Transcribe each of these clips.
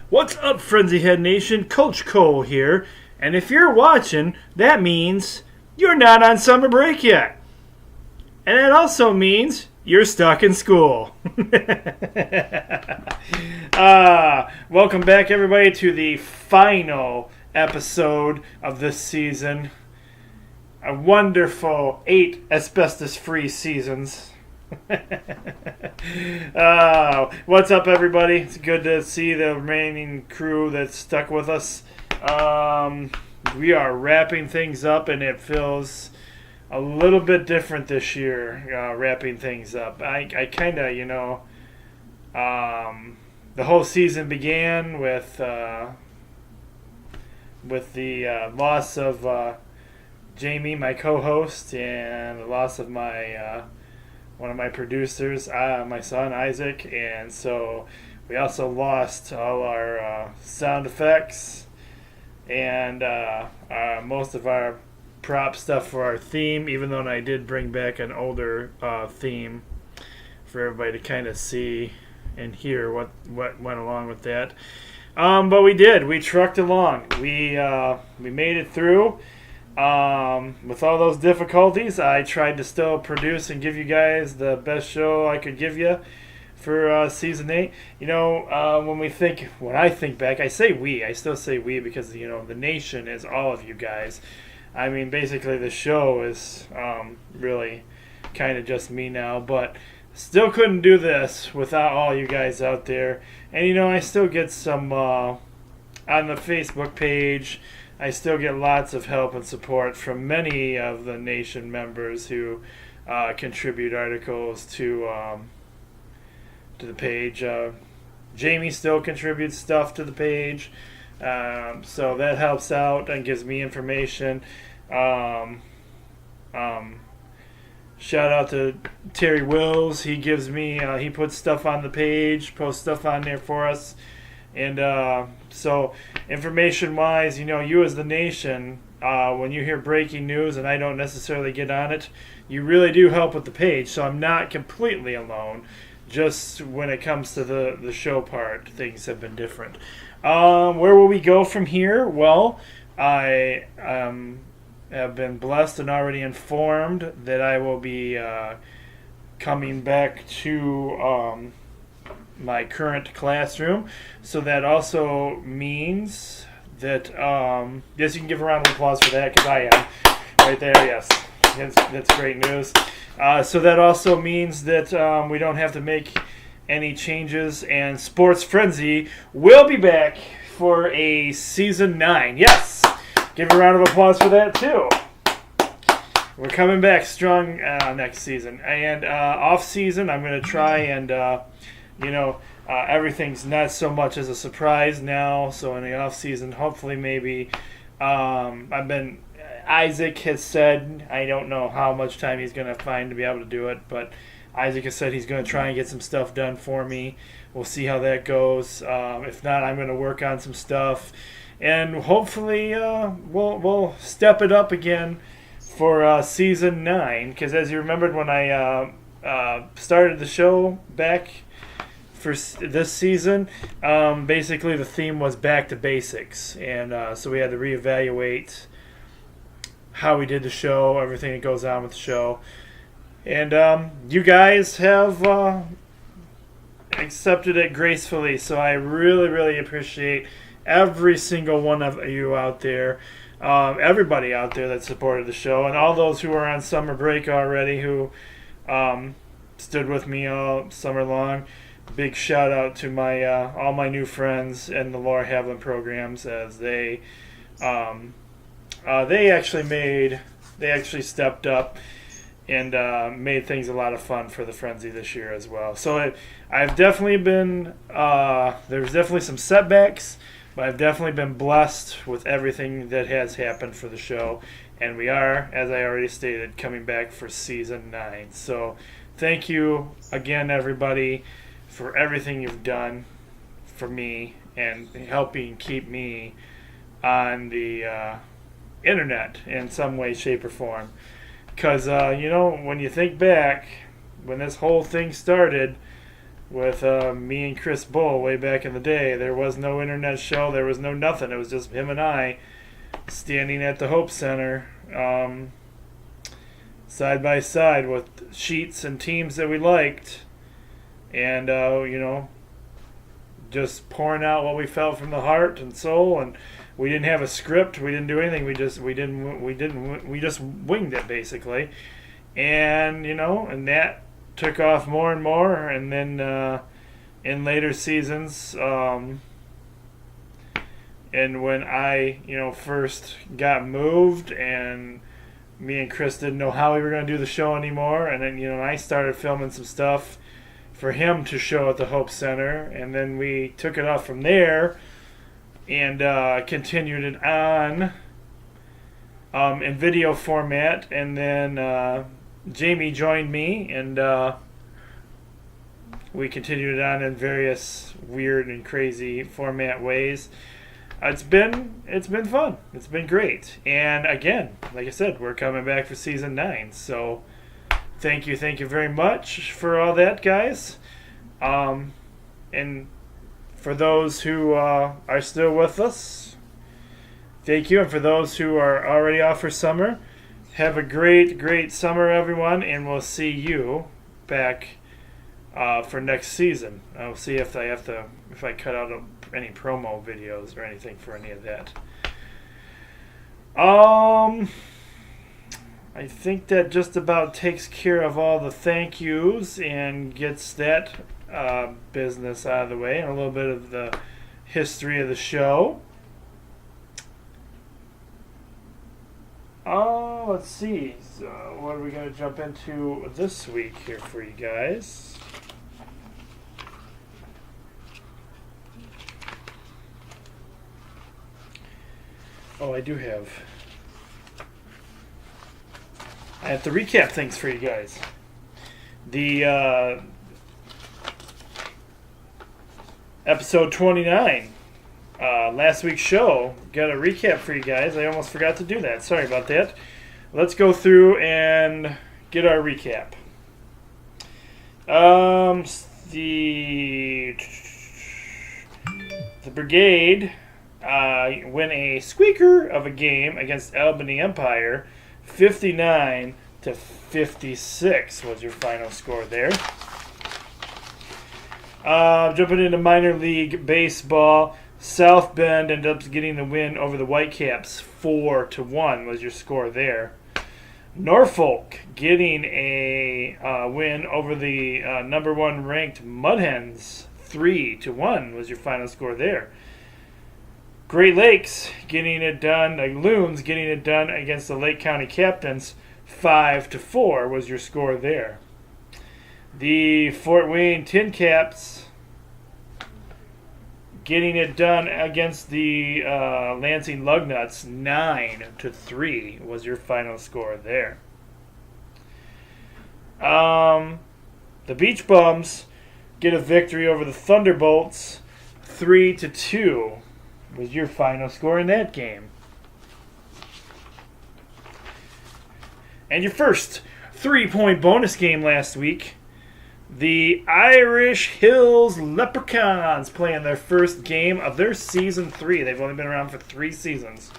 What's up, Frenzy Head Nation? Coach Cole here. And if you're watching, that means you're not on summer break yet. And that also means you're stuck in school. Welcome back, everybody, to the final episode of this season. A wonderful 8 asbestos-free seasons. What's up, everybody? It's good to see the remaining crew that's stuck with us. We are wrapping things up, and it feels a little bit different this year, wrapping things up. I kind of, the whole season began with the loss of Jamie, my co-host, and the loss of my one of my producers, my son Isaac, and so we also lost all our sound effects and most of our prop stuff for our theme, even though I did bring back an older theme for everybody to kind of see and hear what went along with that. But we did. We trucked along. We made it through. With all those difficulties, I tried to still produce and give you guys the best show I could give you for season 8. When I think back, I say we. I still say we because the nation is all of you guys. I mean, basically the show is really kind of just me now, but still couldn't do this without all you guys out there. And I still get some on the Facebook page. I still get lots of help and support from many of the nation members who contribute articles to the page. Jamie still contributes stuff to the page, so that helps out and gives me information. Shout out to Terry Wills. He gives me he puts stuff on the page, posts stuff on there for us. And so information-wise, you as the nation, when you hear breaking news and I don't necessarily get on it, you really do help with the page. So I'm not completely alone. Just when it comes to the show part, things have been different. Where will we go from here? Well, I have been blessed and already informed that I will be coming back to my current classroom, so that also means that yes, you can give a round of applause for that because I am right there. Yes, that's great news. So that also means that we don't have to make any changes, and Sports Frenzy will be back for a season 9. Yes, give a round of applause for that too. We're coming back strong next season, and off season I'm going to try and everything's not so much as a surprise now. So in the off season, hopefully, maybe Isaac has said, I don't know how much time he's going to find to be able to do it, but Isaac has said he's going to try and get some stuff done for me. We'll see how that goes. If not, I'm going to work on some stuff, and hopefully we'll step it up again for season 9. Because as you remembered when I started the show back for this season, basically the theme was back to basics, and so we had to reevaluate how we did the show, everything that goes on with the show, and you guys have accepted it gracefully, so I really, really appreciate every single one of you out there, everybody out there that supported the show, and all those who are on summer break already who stood with me all summer long. Big shout out to my all my new friends in the Laura Havlin programs, as they actually stepped up and made things a lot of fun for the Frenzy this year as well. So I've definitely been there's definitely some setbacks, but I've definitely been blessed with everything that has happened for the show, and we are, as I already stated, coming back for season 9. So thank you again, everybody, for everything you've done for me and helping keep me on the internet in some way, shape, or form. Because, when you think back, when this whole thing started, with me and Chris Bull way back in the day. There was no internet show. There was no nothing. It was just him and I standing at the Hope Center side by side with sheets and teams that we liked. And, just pouring out what we felt from the heart and soul. And we didn't have a script. We didn't do anything. We just winged it, basically. And, and that took off more and more. And then in later seasons, and when I, first got moved, and me and Chris didn't know how we were going to do the show anymore, and then, I started filming some stuff for him to show at the Hope Center, and then we took it off from there and continued it on in video format, and then Jamie joined me, and we continued it on in various weird and crazy format ways. It's been fun. It's been great. And again, like I said, we're coming back for season 9. So thank you very much for all that, guys. And for those who are still with us, thank you. And for those who are already off for summer, have a great summer, everyone. And we'll see you back for next season. I'll see if I cut out any promo videos or anything for any of that. I think that just about takes care of all the thank yous and gets that business out of the way, and a little bit of the history of the show. Let's see. So what are we going to jump into this week here for you guys? I have to recap things for you guys. The episode 29, last week's show, got a recap for you guys. I almost forgot to do that. Sorry about that. Let's go through and get our recap. The Brigade win a squeaker of a game against Albany Empire. 59-56 was your final score there. Jumping into minor league baseball, South Bend ended up getting the win over the Whitecaps. 4-1 was your score there. Norfolk getting a win over the number 1 ranked Mudhens. 3-1 was your final score there. Great Lakes getting it done, the Loons getting it done against the Lake County Captains. 5-4 was your score there. The Fort Wayne Tin Caps getting it done against the Lansing Lugnuts. 9-3 was your final score there. The Beach Bums get a victory over the Thunderbolts. 3-2 was your final score in that game. And your first 3-point bonus game last week, the Irish Hills Leprechauns playing their first game of their season 3. They've only been around for 3 seasons.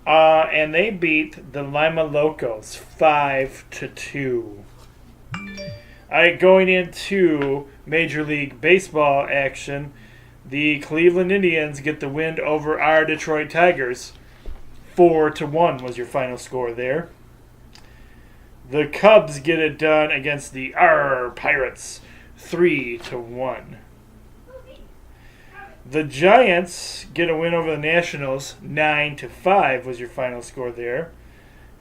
And they beat the Lima Locos 5-2. Alright, going into Major League Baseball action, the Cleveland Indians get the win over our Detroit Tigers. 4-1 was your final score there. The Cubs get it done against the Pirates. 3-1. The Giants get a win over the Nationals. 9-5 was your final score there.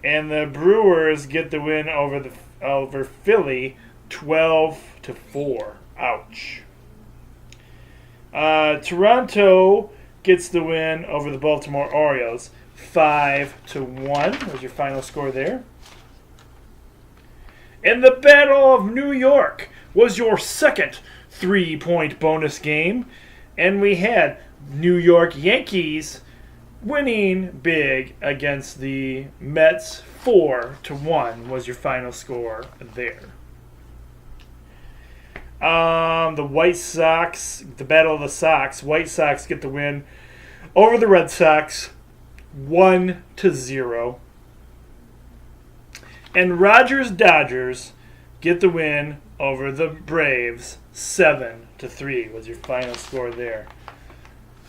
And the Brewers get the win over Philly. 12-4. Ouch. Toronto gets the win over the Baltimore Orioles. 5-1 was your final score there. And the Battle of New York was your second 3-point bonus game. And we had New York Yankees winning big against the Mets. 4-1 was your final score there. The White Sox, the Battle of the Sox. White Sox get the win over the Red Sox, 1-0. And Rogers Dodgers get the win over the Braves, 7-3 was your final score there.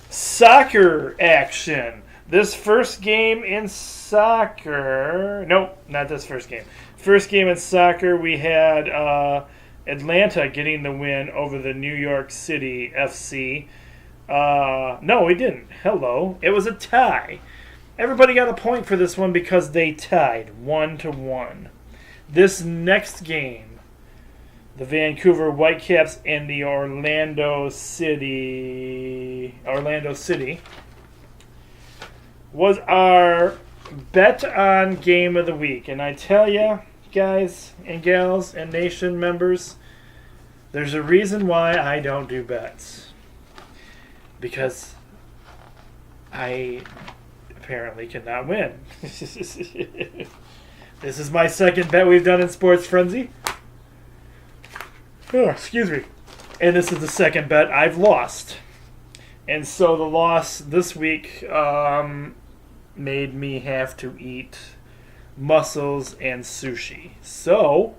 Soccer action. This first game in soccer. Nope, not this first game. First game in soccer, we had Atlanta getting the win over the New York City FC. No, we didn't. Hello. It was a tie. Everybody got a point for this one because they tied 1-1. This next game, the Vancouver Whitecaps and the Orlando City was our bet on game of the week. And I tell you, guys and gals and nation members, there's a reason why I don't do bets. Because I apparently cannot win. This is my second bet we've done in Sports Frenzy. Oh, excuse me. And this is the second bet I've lost. And so the loss this week made me have to eat mussels and sushi. So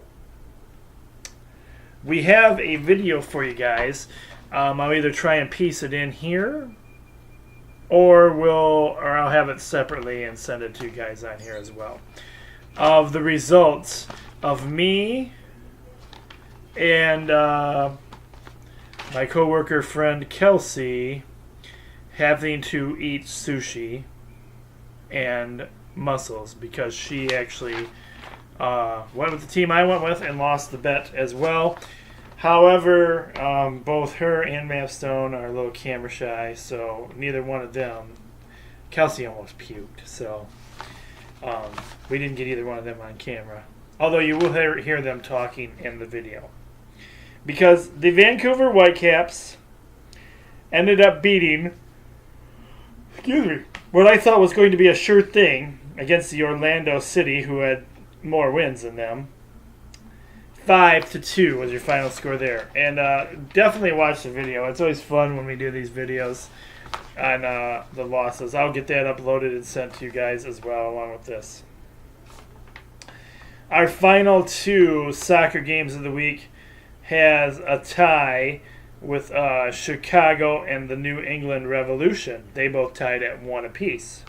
we have a video for you guys. I'll either try and piece it in here, or I'll have it separately and send it to you guys on here as well, of the results of me and my coworker friend Kelsey having to eat sushi and mussels because she actually went with the team I went with and lost the bet as well. However, both her and Mapstone are a little camera shy, so neither one of them. Kelsey almost puked, so we didn't get either one of them on camera. Although you will hear them talking in the video. Because the Vancouver Whitecaps ended up beating, what I thought was going to be a sure thing against the Orlando City, who had more wins than them. 5-2 was your final score there. And definitely watch the video. It's always fun when we do these videos on the losses. I'll get that uploaded and sent to you guys as well along with this. Our final two soccer games of the week has a tie with Chicago and the New England Revolution. They both tied at 1 apiece.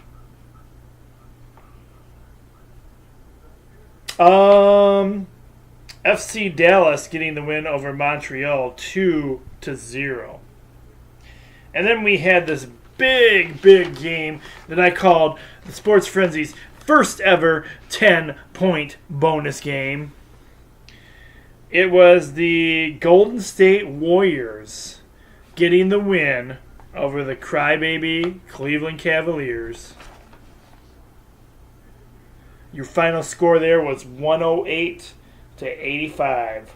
FC Dallas getting the win over Montreal 2-0. And then we had this big game that I called the Sports Frenzy's first ever 10-point bonus game. It was the Golden State Warriors getting the win over the crybaby Cleveland Cavaliers. Your final score there was 108-85.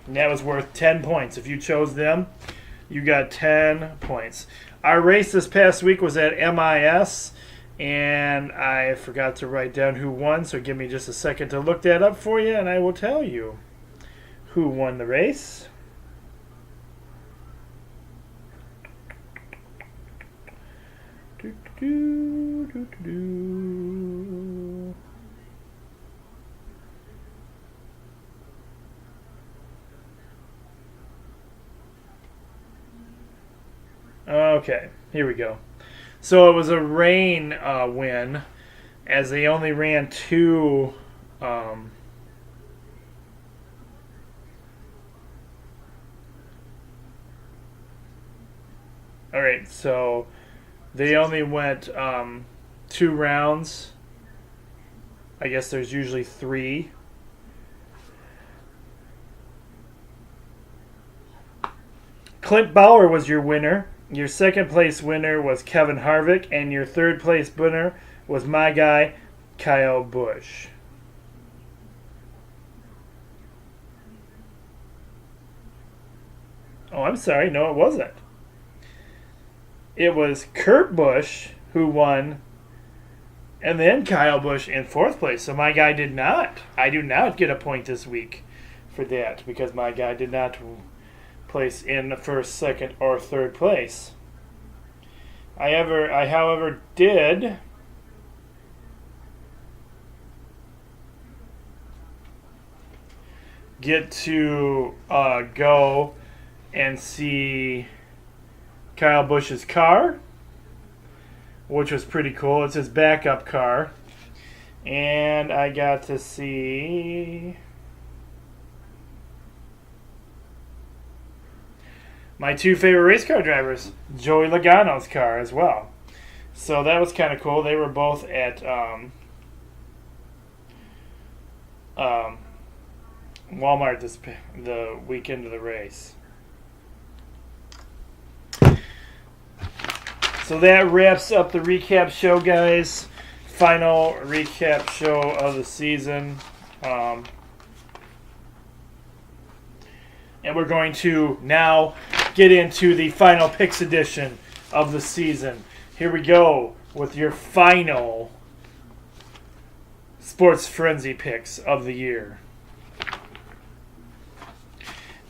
And that was worth 10 points. If you chose them, you got 10 points. Our race this past week was at MIS, and I forgot to write down who won, so give me just a second to look that up for you, and I will tell you who won the race. Okay, here we go. So it was a rain win, as they only ran two. All right, so they only went 2 rounds. I guess there's usually 3. Clint Bauer was your winner. Your second place winner was Kevin Harvick, and your third place winner was my guy, Kyle Busch. Oh, I'm sorry. No, it wasn't. It was Kurt Busch who won And then Kyle Busch in 4th place. So my guy did not. I do not get a point this week for that because my guy did not place in the 1st, 2nd, or 3rd place. I however, did get to go and see Kyle Busch's car, which was pretty cool. It's his backup car. And I got to see my 2 favorite race car drivers, Joey Logano's car as well. So that was kind of cool. They were both at Walmart the weekend of the race. So that wraps up the recap show, guys. Final recap show of the season. And we're going to now get into the final picks edition of the season. Here we go with your final Sports Frenzy picks of the year.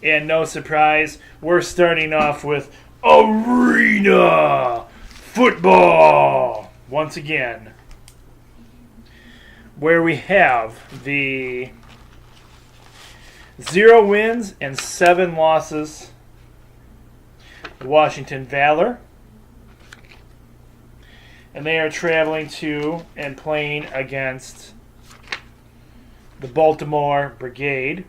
And no surprise, we're starting off with Arena Football once again, where we have the 0 wins and 7 losses Washington Valor, and they are traveling to and playing against the Baltimore Brigade,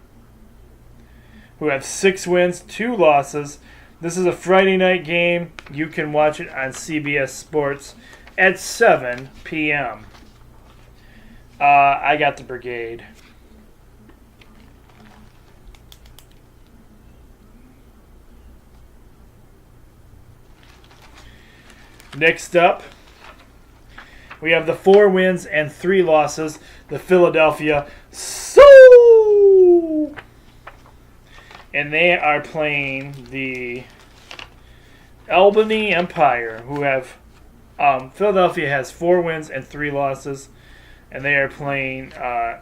who have 6 wins, 2 losses. This is a Friday night game. You can watch it on CBS Sports at 7 p.m. I got the Brigade. Next up, we have the 4 wins and 3 losses, the Philadelphia Soul. And they are playing the Albany Empire, who have Philadelphia has 4 wins and 3 losses, and they are playing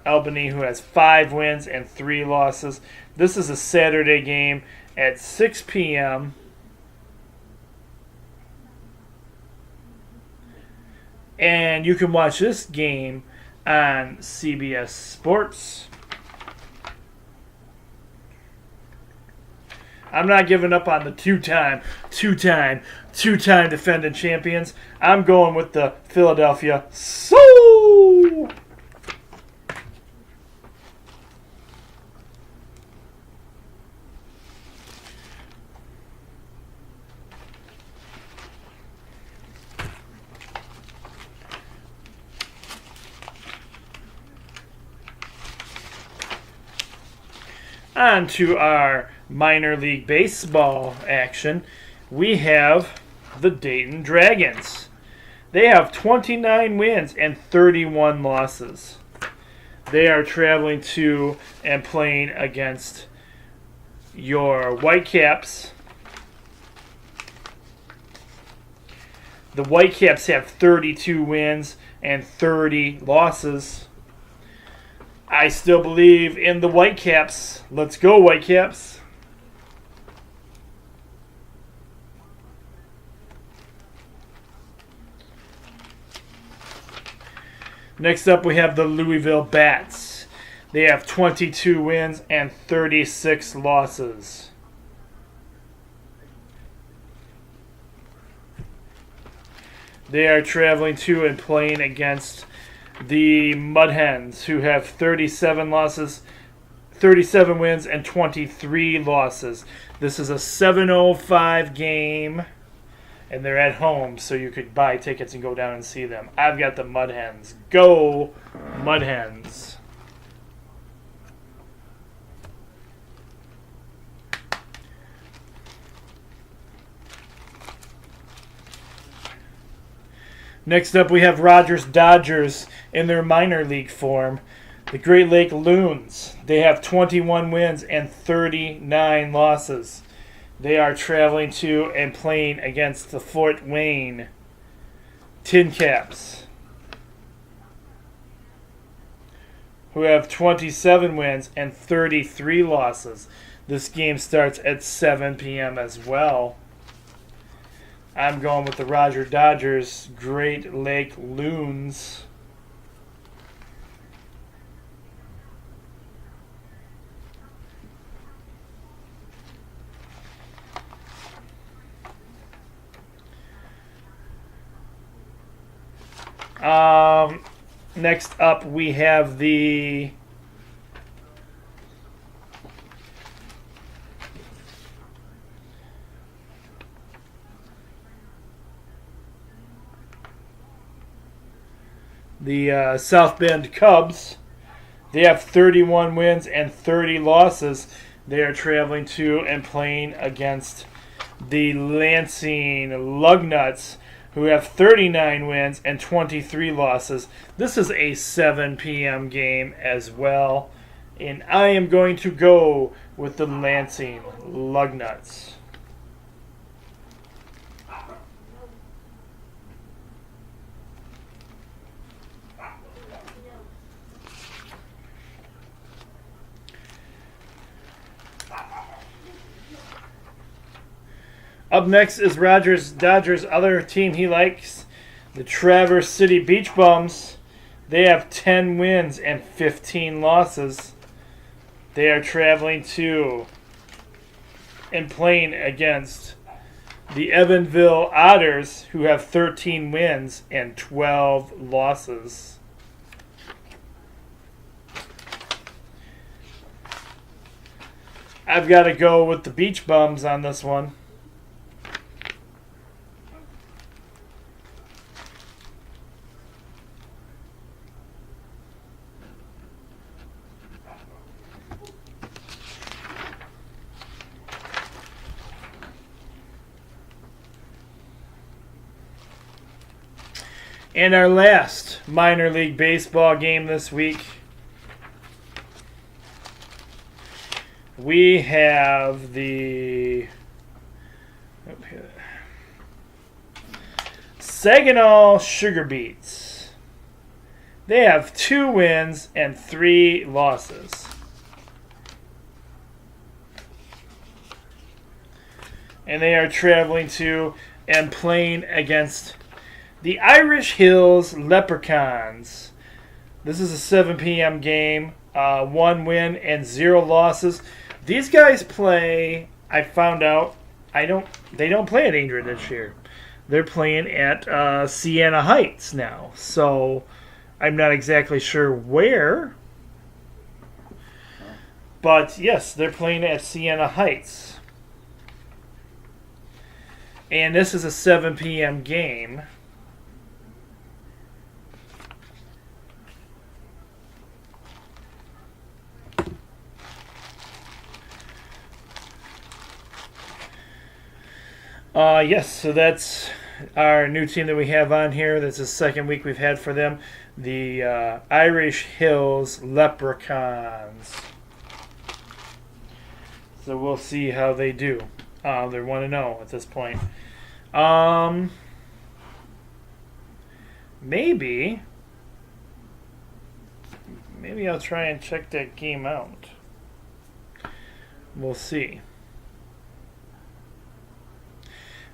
Albany, who has 5 wins and 3 losses. This is a Saturday game at 6 p.m. And you can watch this game on CBS Sports. I'm not giving up on the two-time defending champions. I'm going with the Philadelphia Soul. On to our minor league baseball action. We have the Dayton Dragons. They have 29 wins and 31 losses. They are traveling to and playing against your Whitecaps. The Whitecaps have 32 wins and 30 losses. I still believe in the Whitecaps. Let's go, Whitecaps. Next up, we have the Louisville Bats. They have 22 wins and 36 losses. They are traveling to and playing against the Mud Hens, who have 37 wins and 23 losses. This is a 7:05 game, and they're at home, so you could buy tickets and go down and see them. I've got the Mud Hens. Go, Mud Hens. Next up, we have Rogers Dodgers in their minor league form. The Great Lake Loons. They have 21 wins and 39 losses. They are traveling to and playing against the Fort Wayne Tin Caps. who have 27 wins and 33 losses. This game starts at 7 p.m. as well. I'm going with the Roger Dodgers Great Lake Loons. Next up, we have the South Bend Cubs. They have 31 wins and 30 losses. They are traveling to and playing against the Lansing Lugnuts, who have 39 wins and 23 losses. This is a 7 p.m. game as well. And I am going to go with the Lansing Lugnuts. Up next is Roger's Dodgers' other team he likes, the Traverse City Beach Bums. They have 10 wins and 15 losses. They are traveling to and playing against the Evansville Otters, who have 13 wins and 12 losses. I've got to go with the Beach Bums on this one. And our last minor league baseball game this week, we have the Saginaw Sugar Beets. They have 2 wins and 3 losses. And they are traveling to and playing against the Irish Hills Leprechauns. This is a 7 p.m. game. 1 win and 0 losses. These guys play, I found out, they don't play at Adrian this year. They're playing at Siena Heights now. So I'm not exactly sure where. But yes, they're playing at Siena Heights. And this is a 7 p.m. game. Yes, so that's our new team that we have on here. That's the second week we've had for them. The Irish Hills Leprechauns. So we'll see how they do. They're 1-0 at this point. Maybe I'll try and check that game out. We'll see.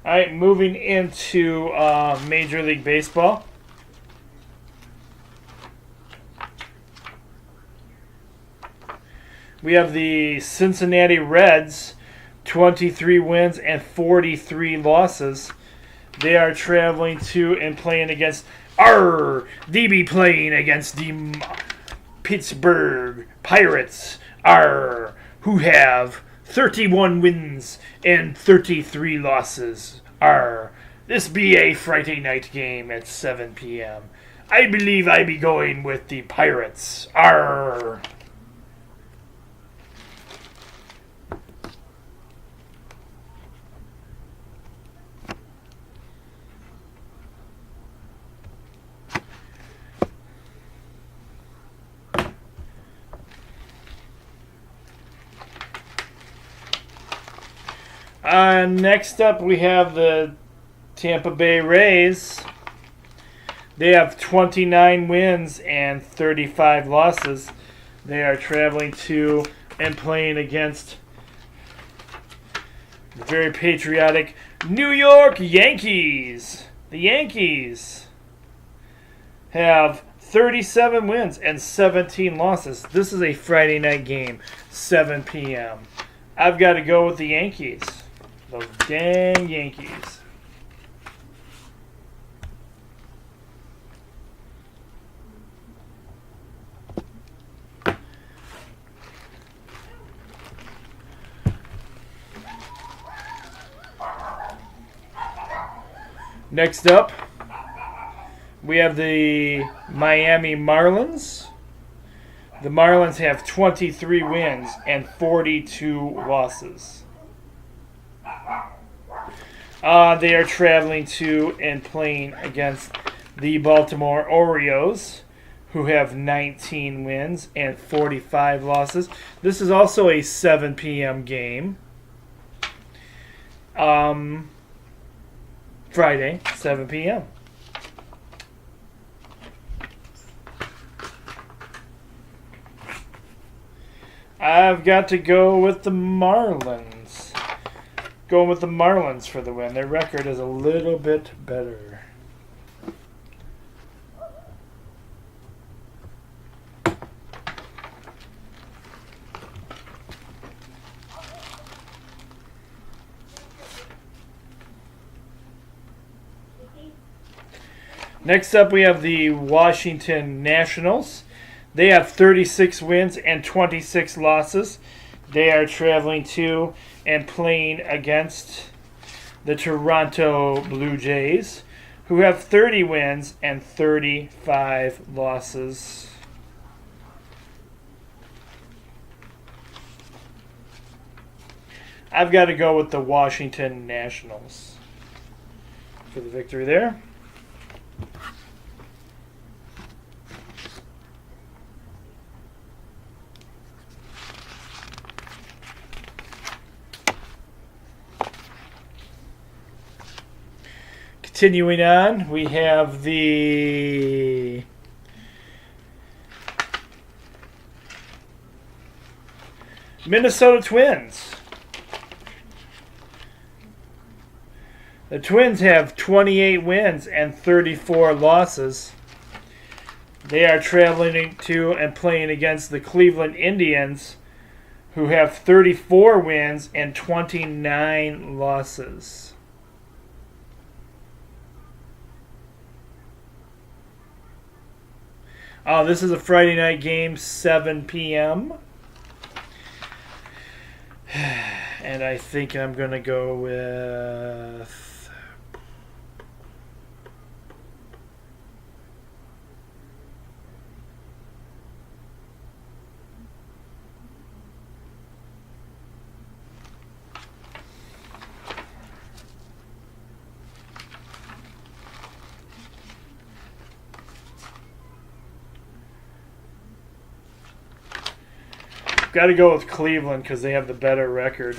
All right, moving into Major League Baseball. We have the Cincinnati Reds, 23 wins and 43 losses. They are traveling to and playing against DB playing against the Pittsburgh Pirates, who have 31 wins and 33 losses. This be a Friday night game at 7 p.m. I believe I be going with the Pirates. Next up, we have the Tampa Bay Rays. They have 29 wins and 35 losses. They are traveling to and playing against the very patriotic New York Yankees. The Yankees have 37 wins and 17 losses. This is a Friday night game, 7 p.m. I've got to go with the Yankees. Those dang Yankees. Next up, we have the Miami Marlins. The Marlins have 23 wins and 42 losses. They are traveling to and playing against the Baltimore Orioles, who have 19 wins and 45 losses. This is also a 7 p.m. game. Friday, 7 p.m. I've got to go with the Marlins. Going with the Marlins for the win. Their record is a little bit better. Next up, we have the Washington Nationals. They have 36 wins and 26 losses. They are traveling to and playing against the Toronto Blue Jays, who have 30 wins and 35 losses. I've got to go with the Washington Nationals for the victory there. Continuing on, we have the Minnesota Twins. The Twins have 28 wins and 34 losses. They are traveling to and playing against the Cleveland Indians, who have 34 wins and 29 losses. This is a Friday night game, 7 p.m. And I think I'm going to go with... Got to go with Cleveland because they have the better record.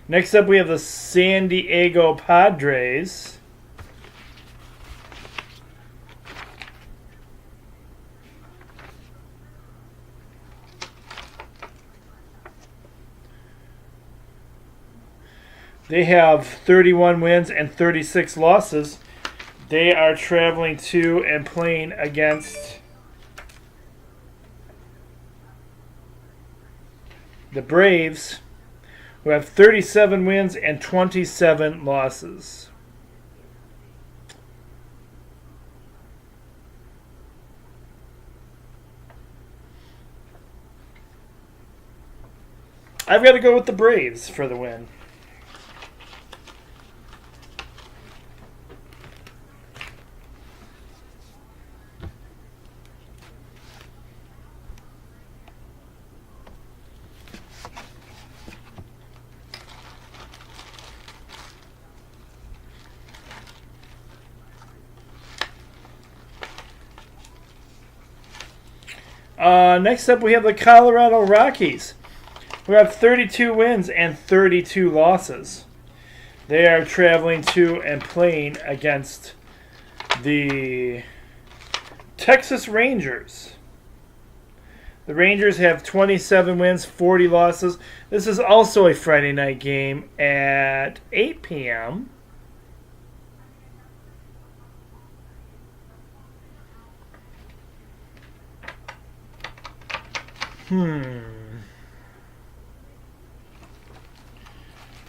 Next up, we have the San Diego Padres. They have 31 wins and 36 losses. They are traveling to and playing against the Braves, who have 37 wins and 27 losses. I've got to go with the Braves for the win. Next up, we have the Colorado Rockies, who have 32 wins and 32 losses. They are traveling to and playing against the Texas Rangers. The Rangers have 27 wins, 40 losses. This is also a Friday night game at 8 p.m.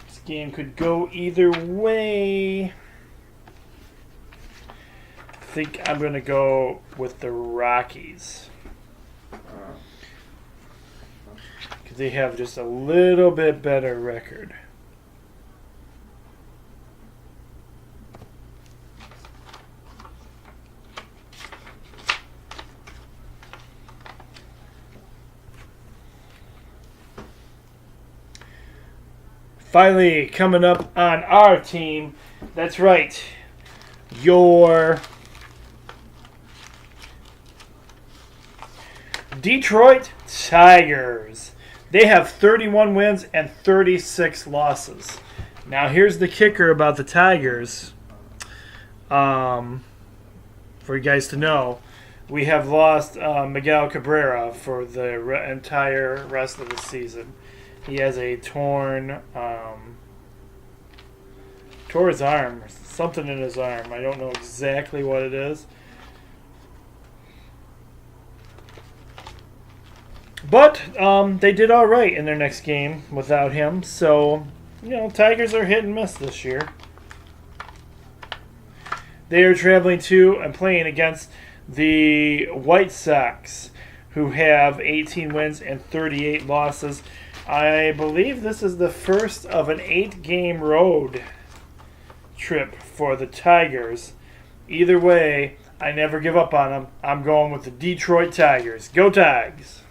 This game could go either way. I think I'm going to go with the Rockies. Because they have just a little bit better record. Finally, coming up on our team, that's right, your Detroit Tigers. They have 31 wins and 36 losses. Now, here's the kicker about the Tigers. For you guys to know, we have lost Miguel Cabrera for the entire rest of the season. He has a tore his arm, something in his arm. I don't know exactly what it is. But they did all right in their next game without him. So, Tigers are hit and miss this year. They are traveling to and playing against the White Sox, who have 18 wins and 38 losses. I believe this is the first of an 8-game road trip for the Tigers. Either way, I never give up on them. I'm going with the Detroit Tigers. Go Tigers!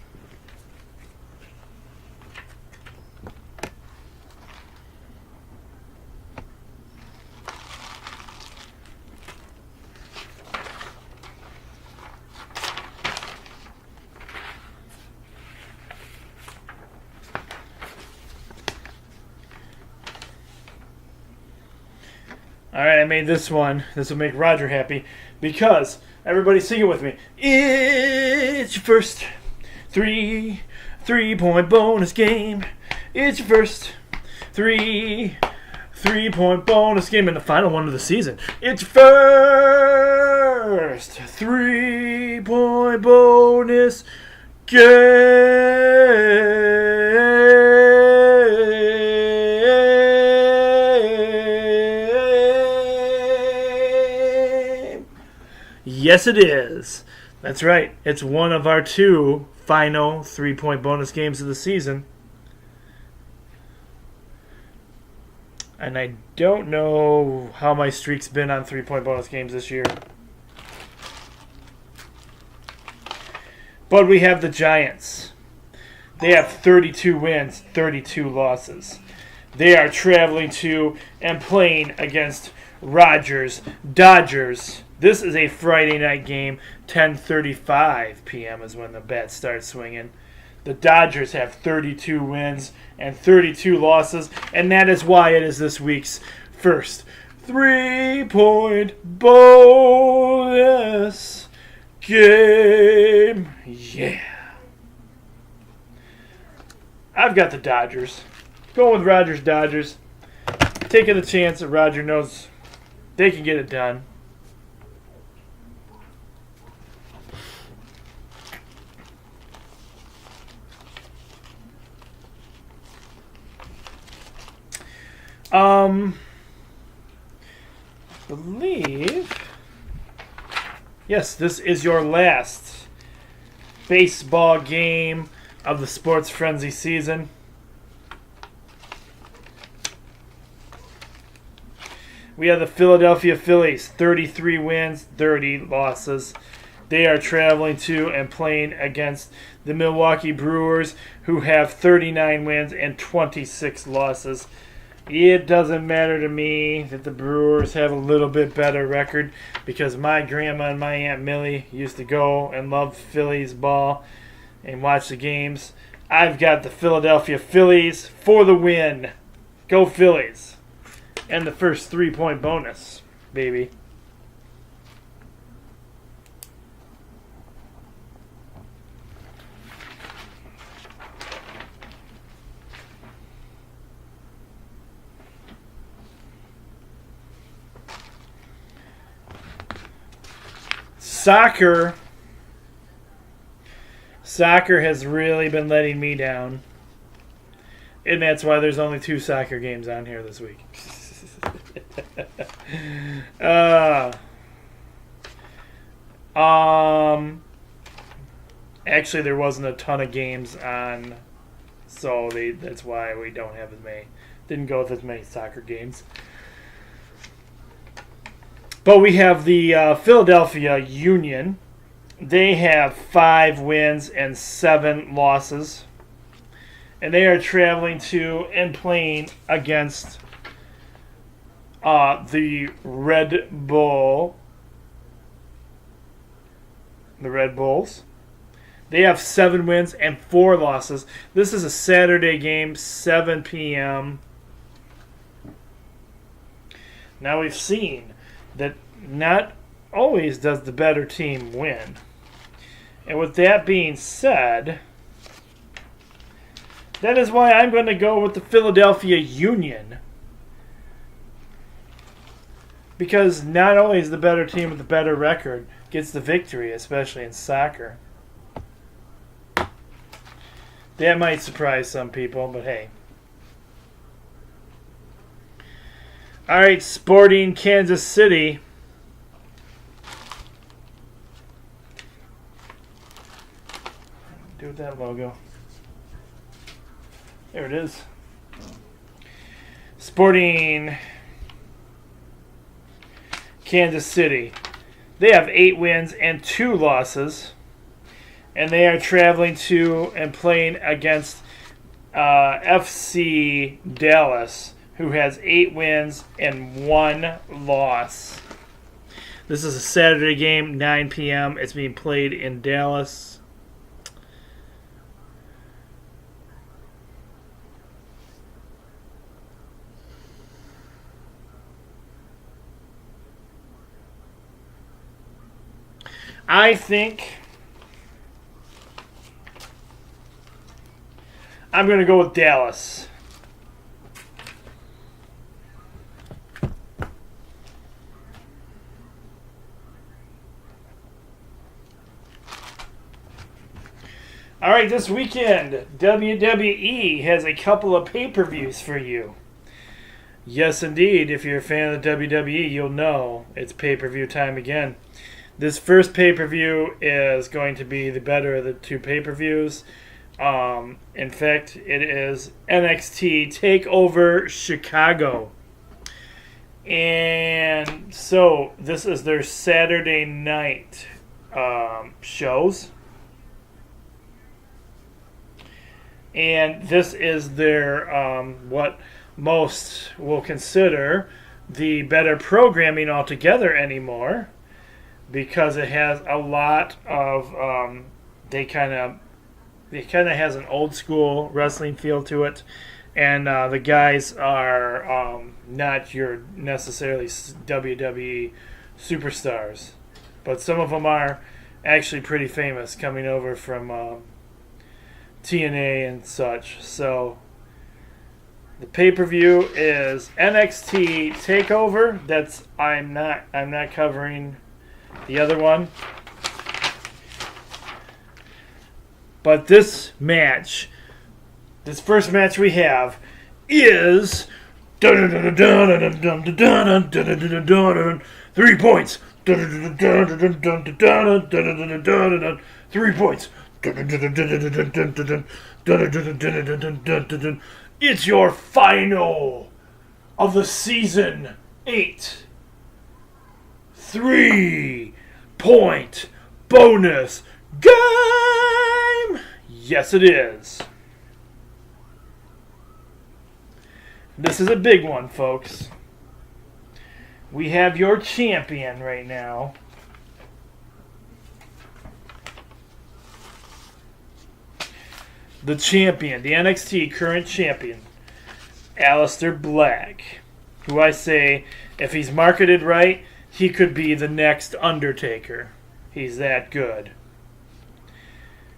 Alright, I made this one. This will make Roger happy because everybody sing it with me. It's your first three-point bonus game. It's your first three-point bonus game and the final one of the season. It's your first 3-point bonus game. Yes, it is. That's right. It's one of our 2 final 3-point bonus games of the season. And I don't know how my streak's been on 3-point bonus games this year. But we have the Giants. They have 32 wins, 32 losses. They are traveling to and playing against Dodgers. This is a Friday night game. 10:35 p.m. is when the bat starts swinging. The Dodgers have 32 wins and 32 losses, and that is why it is this week's first 3-point bonus game. Yeah. I've got the Dodgers. Going with Rogers Dodgers. Taking the chance that Roger knows they can get it done. I believe, yes, this is your last baseball game of the Sports Frenzy season. We have the Philadelphia Phillies, 33 wins, 30 losses. They are traveling to and playing against the Milwaukee Brewers, who have 39 wins and 26 losses. It doesn't matter to me that the Brewers have a little bit better record because my grandma and my Aunt Millie used to go and love Phillies ball. and watch the games. I've got the Philadelphia Phillies for the win. Go Phillies. And the first 3-point bonus, baby. Soccer has really been letting me down. And that's why there's only 2 soccer games on here this week. Actually, there wasn't a ton of games on, so that's why we don't have as many. Didn't go with as many soccer games. But we have the Philadelphia Union. They have 5 wins and 7 losses. And they are traveling to and playing against the Red Bulls. They have 7 wins and 4 losses. This is a Saturday game, 7 p.m. Now we've seen that not always does the better team win. And with that being said, that is why I'm going to go with the Philadelphia Union. Because not always the better team with the better record gets the victory, especially in soccer. That might surprise some people, but hey. All right, Sporting Kansas City. Do with that logo. There it is. Sporting Kansas City. They have 8 wins and 2 losses. And they are traveling to and playing against FC Dallas, who has 8 wins and 1 loss. This is a Saturday game, 9 p.m. It's being played in Dallas. I think I'm going to go with Dallas. All right, this weekend, WWE has a couple of pay-per-views for you. Yes, indeed. If you're a fan of the WWE, you'll know it's pay-per-view time again. This first pay-per-view is going to be the better of the 2 pay-per-views. In fact, it is NXT TakeOver Chicago. And so this is their Saturday night shows. And this is their, what most will consider the better programming altogether anymore. Because it has a lot of, they kind of has an old school wrestling feel to it, and the guys are not your necessarily WWE superstars, but some of them are actually pretty famous coming over from TNA and such. So the pay-per-view is NXT TakeOver. That's I'm not covering the other one. But this first match we have is 3 points. 3 points. It's your final of the season 8. 3-point bonus game! Yes, it is. This is a big one, folks. We have your champion right now. the champion, the NXT current champion, Aleister Black, who I say, if he's marketed right, he could be the next Undertaker. He's that good.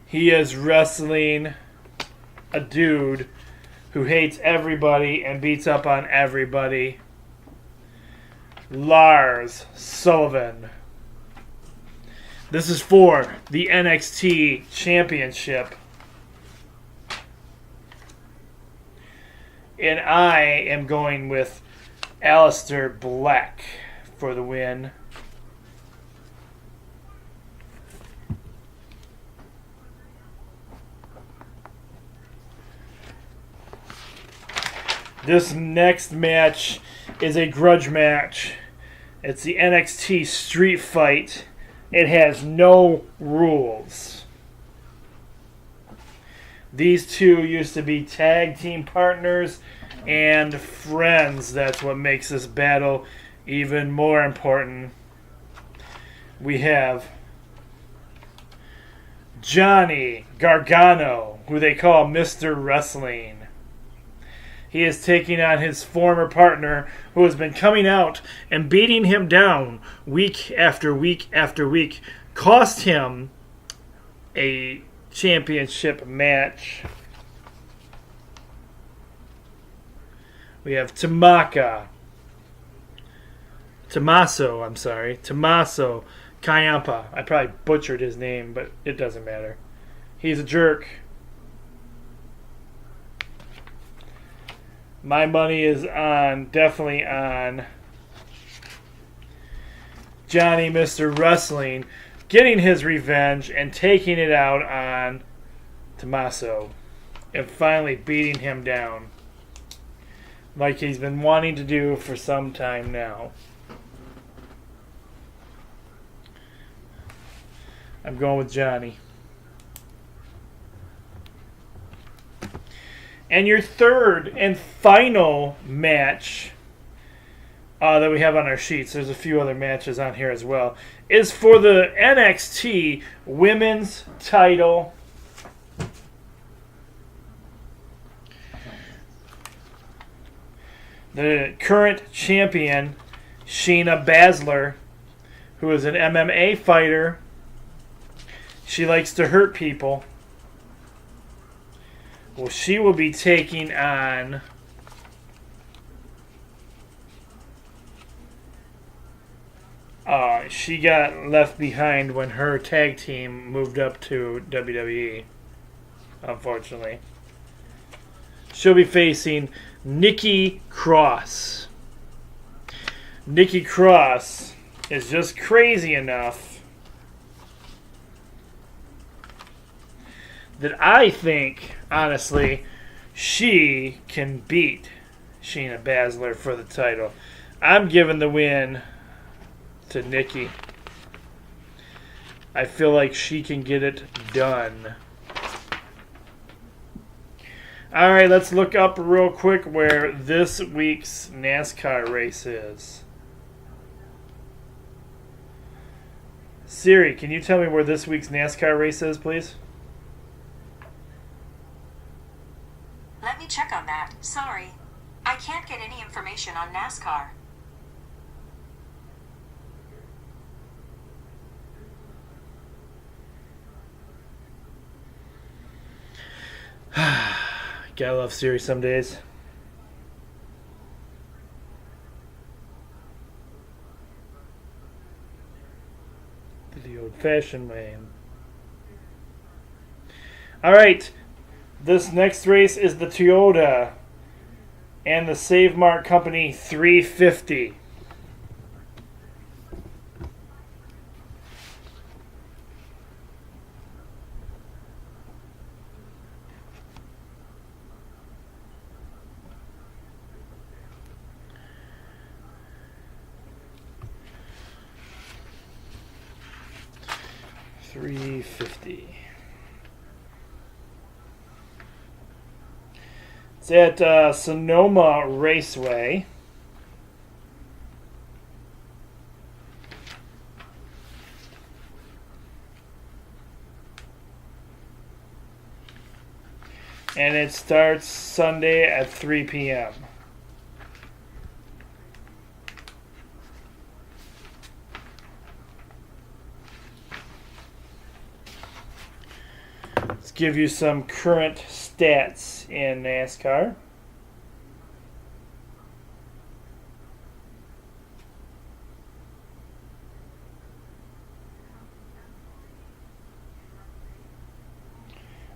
He is wrestling a dude who hates everybody and beats up on everybody. Lars Sullivan. This is for the NXT Championship. And I am going with Aleister Black for the win. This next match is a grudge match. It's the NXT Street Fight. It has no rules. These two used to be tag team partners and friends. That's what makes this battle even more important. We have Johnny Gargano, who they call Mr. Wrestling. He is taking on his former partner, who has been coming out and beating him down week after week after week. Cost him a championship match. We have Tommaso Ciampa. I probably butchered his name, but it doesn't matter. He's a jerk. My money is definitely on Johnny Mr. Wrestling getting his revenge and taking it out on Tommaso and finally beating him down like he's been wanting to do for some time now. I'm going with Johnny. And your third and final match that we have on our sheets, there's a few other matches on here as well, is for the NXT Women's title. The current champion, Shayna Baszler, who is an MMA fighter. She likes to hurt people. Well, she will be taking on she got left behind when her tag team moved up to WWE, unfortunately. She'll be facing Nikki Cross. Nikki Cross is just crazy enough that I think, honestly, she can beat Shayna Baszler for the title. I'm giving the win to Nikki. I feel like she can get it done. Alright, let's look up real quick where this week's NASCAR race is. Siri, can you tell me where this week's NASCAR race is, please? Let me check on that. Sorry. I can't get any information on NASCAR. Gotta love Siri some days. The old-fashioned way. Alright. This next race is the Toyota and the Save Mart Company 350. It's at Sonoma Raceway. and it starts Sunday at 3 p.m. Let's give you some current stats in NASCAR.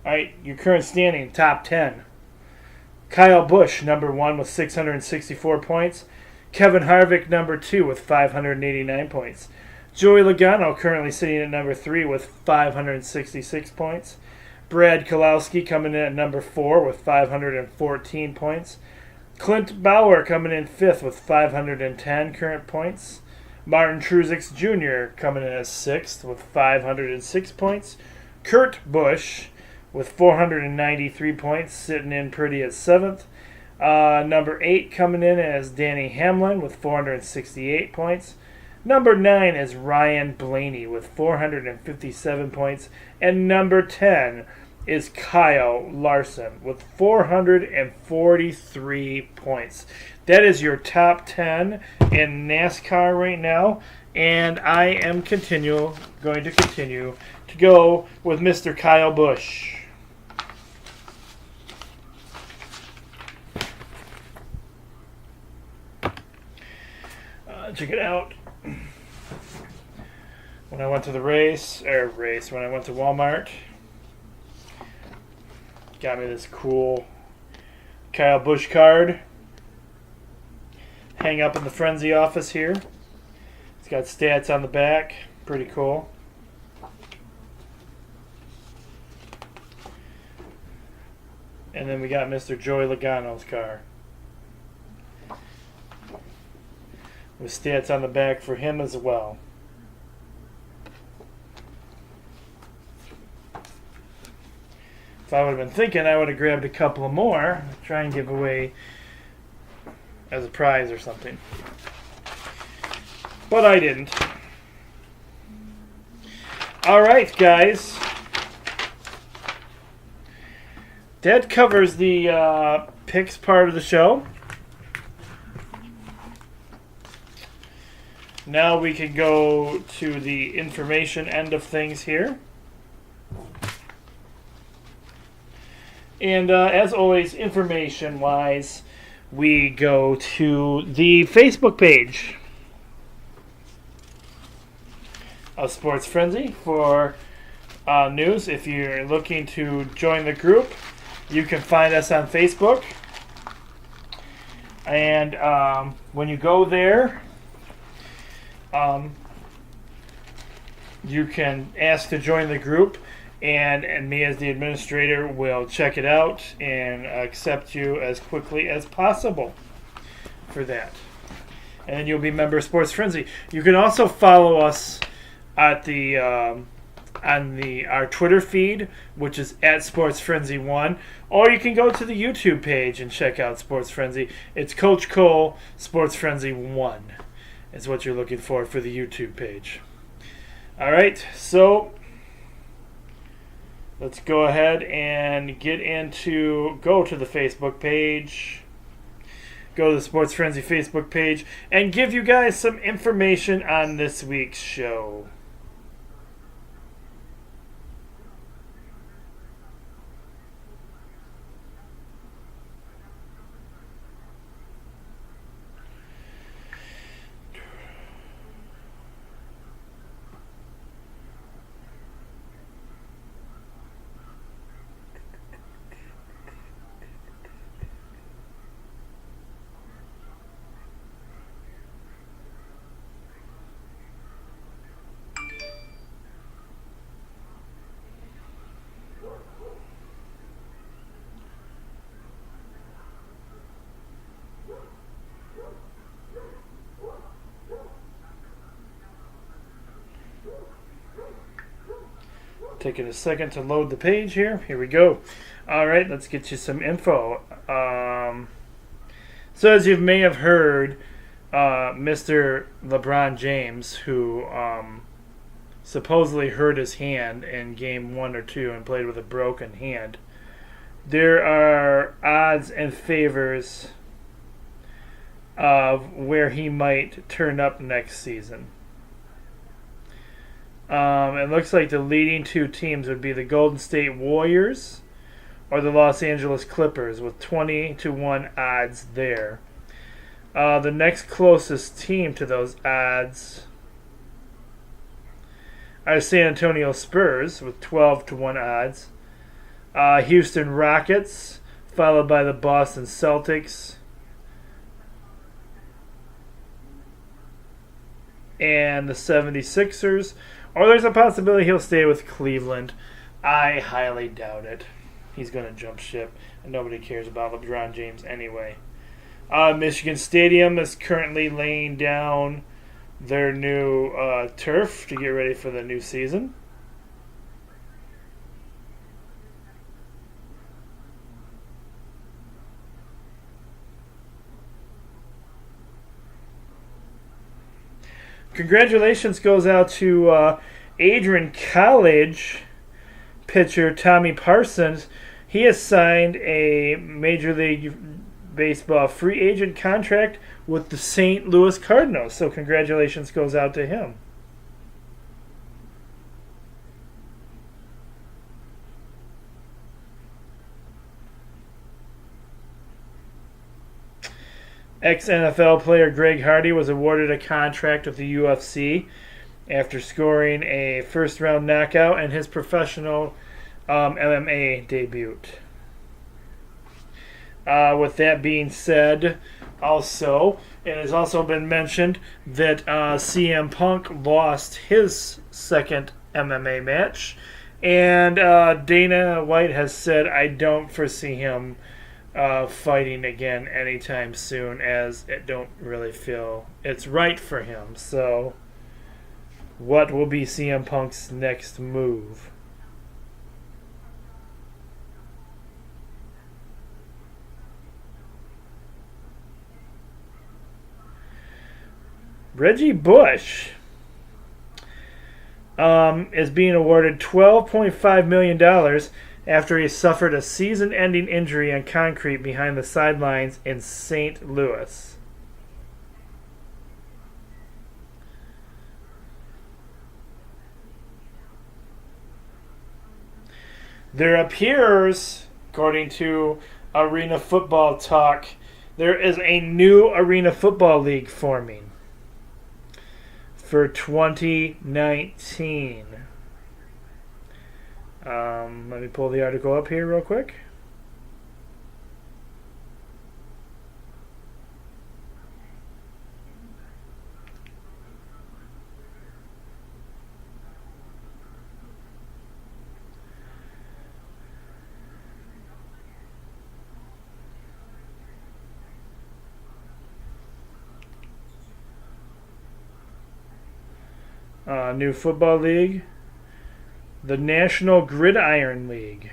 All right, your current standing, top 10. Kyle Busch, number 1 with 664 points. Kevin Harvick, number 2 with 589 points. Joey Logano currently sitting at number 3 with 566 points. Brad Keselowski coming in at number 4 with 514 points. Clint Bauer coming in 5th with 510 current points. Martin Truex Jr. coming in at 6th with 506 points. Kurt Busch with 493 points, sitting in pretty at 7th. Number 8 coming in as Danny Hamlin with 468 points. Number 9 is Ryan Blaney with 457 points. And number 10 is Kyle Larson with 443 points. That is your top 10 in NASCAR right now. And I am going to continue to go with Mr. Kyle Busch. Check it out. When I went to the when I went to Walmart, got me this cool Kyle Busch card. Hang up in the Frenzy office here. It's got stats on the back. Pretty cool. And then we got Mr. Joey Logano's car, with stats on the back for him as well. If I would have been thinking, I would have grabbed a couple of more, try and give away as a prize or something. But I didn't. Alright, guys. That covers the picks part of the show. Now we can go to the information end of things here. And as always, information-wise, we go to the Facebook page of Sports Frenzy for news. If you're looking to join the group, you can find us on Facebook. And when you go there, you can ask to join the group, and me as the administrator will check it out and accept you as quickly as possible for that. And then you'll be a member of Sports Frenzy. You can also follow us at the our Twitter feed, which is at Sports Frenzy 1, or you can go to the YouTube page and check out Sports Frenzy. It's Coach Cole Sports Frenzy 1. Is what you're looking for the YouTube page. All right, so let's go ahead and go to the Facebook page, go to the Sports Frenzy Facebook page, and give you guys some information on this week's show. Taking a second to load the page here. Here we go. All right, let's get you some info. So as you may have heard, Mr. LeBron James, who supposedly hurt his hand in game 1 or 2 and played with a broken hand, there are odds and favors of where he might turn up next season. It looks like the leading two teams would be the Golden State Warriors or the Los Angeles Clippers with 20-1 odds there. The next closest team to those odds are San Antonio Spurs with 12-1 odds. Houston Rockets, followed by the Boston Celtics. And the 76ers. Or there's a possibility he'll stay with Cleveland. I highly doubt it. He's going to jump ship, and nobody cares about LeBron James anyway. Michigan Stadium is currently laying down their new turf to get ready for the new season. Congratulations goes out to Adrian College pitcher Tommy Parsons. He has signed a Major League Baseball free agent contract with the St. Louis Cardinals. So congratulations goes out to him. Ex-NFL player Greg Hardy was awarded a contract with the UFC after scoring a first-round knockout in his professional MMA debut. With that being said, also, it has also been mentioned that CM Punk lost his second MMA match, and Dana White has said, I don't foresee him fighting again anytime soon, as it don't really feel it's right for him. So, what will be CM Punk's next move? Reggie Bush is being awarded $12.5 million after he suffered a season-ending injury on concrete behind the sidelines in St. Louis. There appears, according to Arena Football Talk, there is a new Arena Football League forming for 2019. Let me pull the article up here real quick. New football league. The National Gridiron League.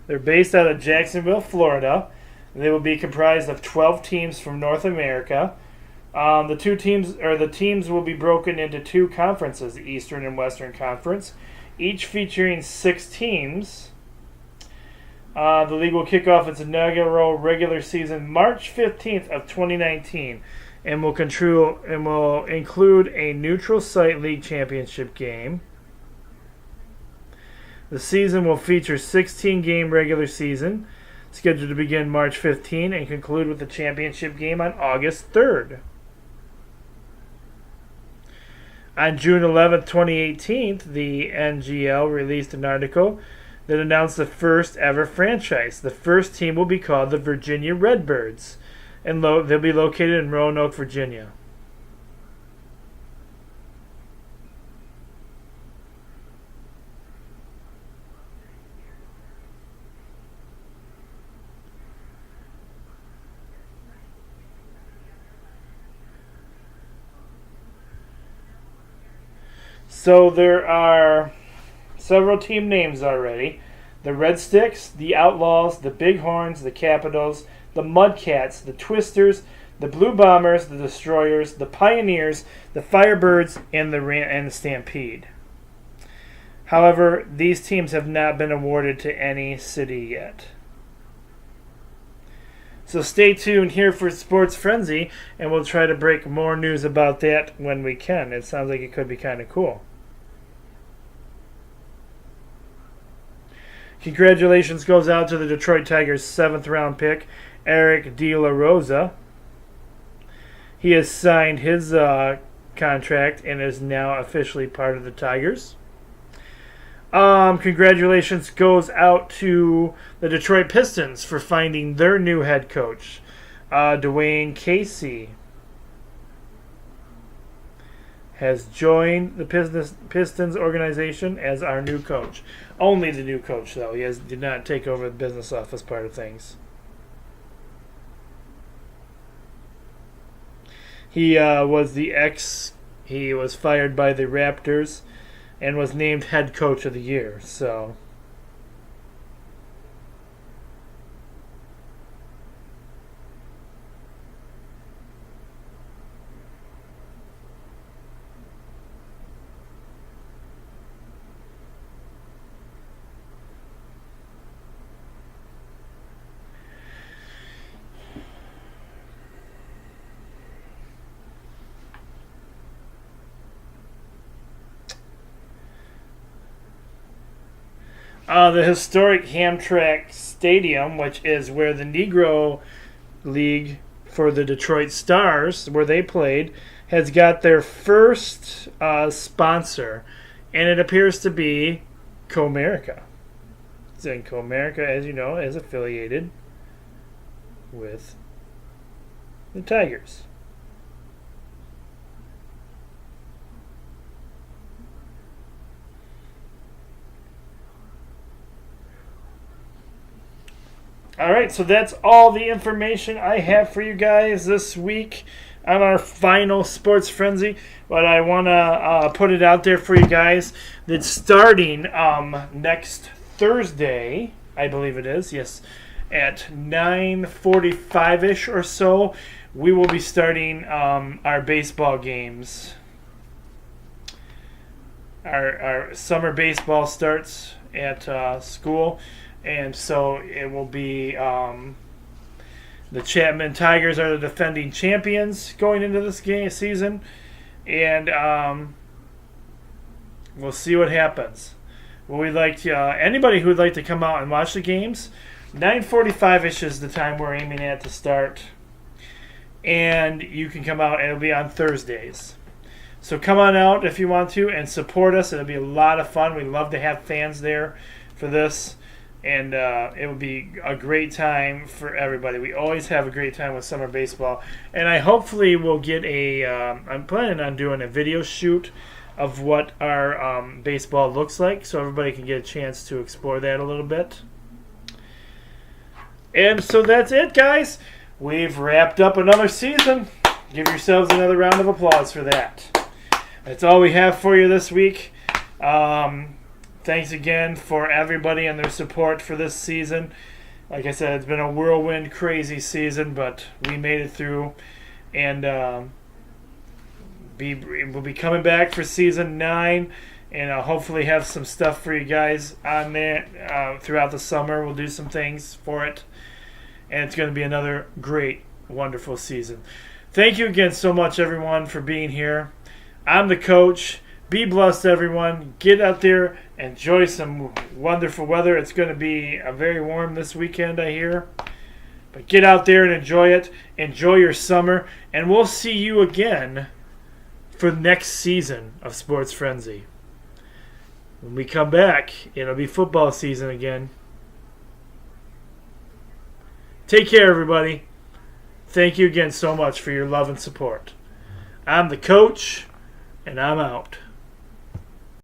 They're based out of Jacksonville, Florida. They will be comprised of 12 teams from North America. The teams will be broken into two conferences, the Eastern and Western Conference, each featuring 6 teams. The league will kick off its inaugural regular season March 15th of 2019 and will include a neutral site league championship game. The season will feature 16-game regular season scheduled to begin March 15 and conclude with the championship game on August 3rd. On June 11th, 2018, the NGL released an article that announced the first ever franchise. The first team will be called the Virginia Redbirds, and they'll be located in Roanoke, Virginia. So there are several team names already. The Red Sticks, the Outlaws, the Bighorns, the Capitals, the Mudcats, the Twisters, the Blue Bombers, the Destroyers, the Pioneers, the Firebirds, and the Stampede. However, these teams have not been awarded to any city yet. So stay tuned here for Sports Frenzy, and we'll try to break more news about that when we can. It sounds like it could be kind of cool. Congratulations goes out to the Detroit Tigers' 7th round pick, Eric De La Rosa. He has signed his contract and is now officially part of the Tigers. Congratulations goes out to the Detroit Pistons for finding their new head coach, Dwayne Casey. Has joined the Pistons organization as our new coach. Only the new coach, though. He did not take over the business office part of things. He was fired by the Raptors and was named head coach of the year. So the historic Hamtramck Stadium, which is where the Negro League for the Detroit Stars, where they played, has got their first sponsor, and it appears to be Comerica. And Comerica, as you know, is affiliated with the Tigers. Alright, so that's all the information I have for you guys this week on our final Sports Frenzy. But I want to put it out there for you guys that starting next Thursday, I believe it is, yes, at 9:45-ish or so, we will be starting our baseball games. Our summer baseball starts at school. And so it will be the Chapman Tigers are the defending champions going into this season. And we'll see what happens. Well, we'd like to, anybody who would like to come out and watch the games, 9:45-ish is the time we're aiming at to start. And you can come out, and it'll be on Thursdays. So come on out if you want to and support us. It'll be a lot of fun. We love to have fans there for this. And it will be a great time for everybody. We always have a great time with summer baseball. And I hopefully will get I'm planning on doing a video shoot of what our baseball looks like so everybody can get a chance to explore that a little bit. And so that's it, guys. We've wrapped up another season. Give yourselves another round of applause for that. That's all we have for you this week. Thanks again for everybody and their support for this season. Like I said, it's been a whirlwind, crazy season, but we made it through. And we'll be coming back for Season 9, and I'll hopefully have some stuff for you guys on there throughout the summer. We'll do some things for it. And it's going to be another great, wonderful season. Thank you again so much, everyone, for being here. I'm the coach. Be blessed, everyone. Get out there. Enjoy some wonderful weather. It's going to be very warm this weekend, I hear. But get out there and enjoy it. Enjoy your summer. And we'll see you again for the next season of Sports Frenzy. When we come back, it'll be football season again. Take care, everybody. Thank you again so much for your love and support. I'm the coach, and I'm out.